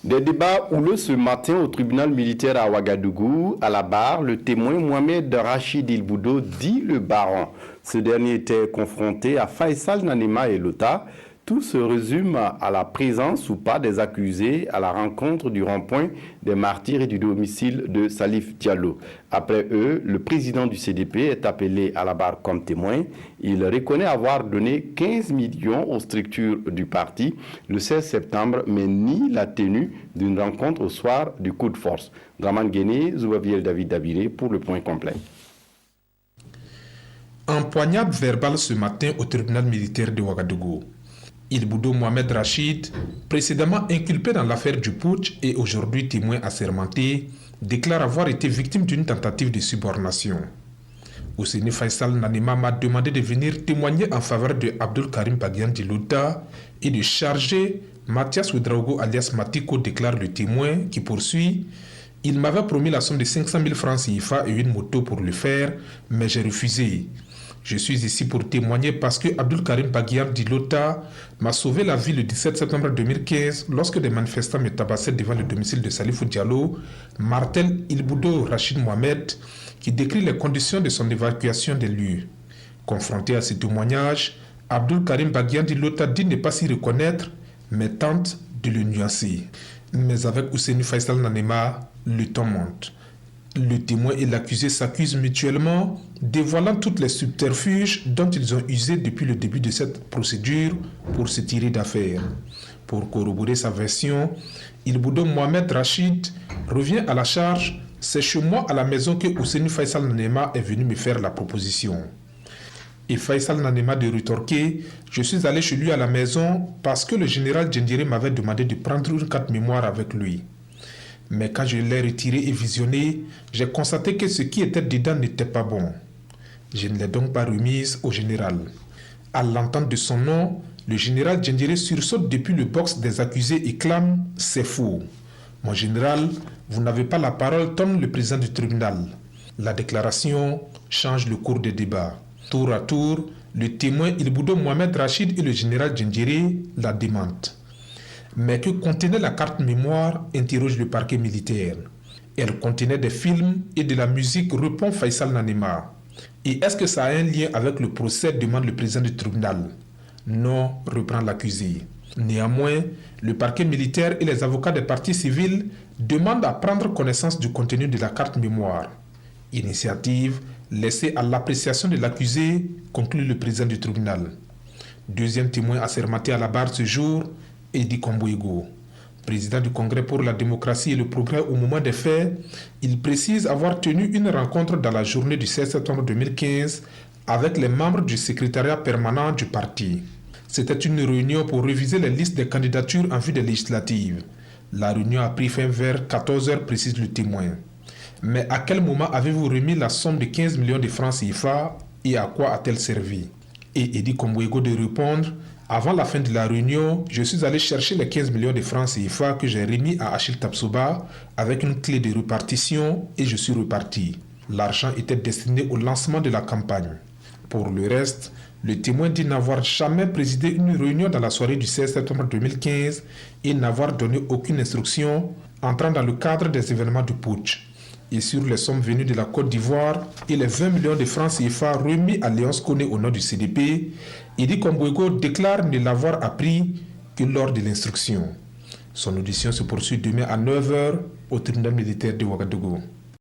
Des débats houleux ce matin au tribunal militaire à Ouagadougou. À la barre, le témoin Mohamed Rachid Il Boudo dit le baron. Ce dernier était confronté à Faisal Nanema et Lota. Tout se résume à la présence ou pas des accusés à la rencontre du rond-point des martyrs et du domicile de Salif Diallo. Après eux, le président du CDP est appelé à la barre comme témoin. Il reconnaît avoir donné 15 millions aux structures du parti le 16 septembre, mais nie la tenue d'une rencontre au soir du coup de force. Draman Guéné, Zouaviel David Dabiré pour le point complet. Empoignade verbale ce matin au tribunal militaire de Ouagadougou. Il Boudo Mohamed Rachid, précédemment inculpé dans l'affaire du putsch et aujourd'hui témoin assermenté, déclare avoir été victime d'une tentative de subornation. Ousseini Faisal Nanema m'a demandé de venir témoigner en faveur de Abdul Karim Baguian Dilouta et de charger Mathias Ouedraogo alias Matiko, déclare le témoin qui poursuit. Il m'avait promis la somme de 500 000 francs CFA et une moto pour le faire, mais j'ai refusé. Je suis ici pour témoigner parce que Abdul Karim Baguian Dilouta m'a sauvé la vie le 17 septembre 2015 lorsque des manifestants me tabassaient devant le domicile de Salifou Diallo, martèle Il Boudo Rachid Mohamed, qui décrit les conditions de son évacuation des lieux. Confronté à ce témoignage, Abdul Karim Baguian Dilouta dit ne pas s'y reconnaître, mais tente de le nuancer. Mais avec Ousseini Faisal Nanema, le temps monte. Le témoin et l'accusé s'accusent mutuellement, dévoilant toutes les subterfuges dont ils ont usé depuis le début de cette procédure pour se tirer d'affaire. Pour corroborer sa version, Il Boudo Mohamed Rachid revient à la charge. C'est chez moi à la maison que Ousseini Faisal Nanema est venu me faire la proposition. Et Faisal Nanema de rétorquer, je suis allé chez lui à la maison parce que le général Djendiré m'avait demandé de prendre une carte mémoire avec lui. Mais quand je l'ai retiré et visionné, j'ai constaté que ce qui était dedans n'était pas bon. Je ne l'ai donc pas remise au général. À l'entente de son nom, le général Djendiré sursaute depuis le box des accusés et clame « C'est faux ». Mon général, vous n'avez pas la parole, tonne le président du tribunal. La déclaration change le cours des débats. Tour à tour, le témoin Il Boudo Mohamed Rachid et le général Djendiré la démentent. Mais que contenait la carte mémoire, interroge le parquet militaire. Elle contenait des films et de la musique, répond Faisal Nanema. Et est-ce que ça a un lien avec le procès, demande le président du tribunal. Non, reprend l'accusé. Néanmoins, le parquet militaire et les avocats des parties civiles demandent à prendre connaissance du contenu de la carte mémoire. Initiative laissée à l'appréciation de l'accusé, conclut le président du tribunal. Deuxième témoin assermenté à la barre ce jour, Edi Kombouego, président du Congrès pour la démocratie et le progrès au moment des faits, il précise avoir tenu une rencontre dans la journée du 16 septembre 2015 avec les membres du secrétariat permanent du parti. C'était une réunion pour réviser les listes des candidatures en vue des législatives. La réunion a pris fin vers 14 h, précise le témoin. Mais à quel moment avez-vous remis la somme de 15 millions de francs CFA et à quoi a-t-elle servi? Et Edi Kombouego de répondre: avant la fin de la réunion, je suis allé chercher les 15 millions de francs CFA que j'ai remis à Achille Tapsoba avec une clé de répartition et je suis reparti. L'argent était destiné au lancement de la campagne. Pour le reste, le témoin dit n'avoir jamais présidé une réunion dans la soirée du 16 septembre 2015 et n'avoir donné aucune instruction entrant dans le cadre des événements du putsch. Et sur les sommes venues de la Côte d'Ivoire et les 20 millions de francs CFA remis à Léonce Koné au nom du CDP, Edi Kombouego déclare ne l'avoir appris que lors de l'instruction. Son audition se poursuit demain à 9 h au tribunal militaire de Ouagadougou.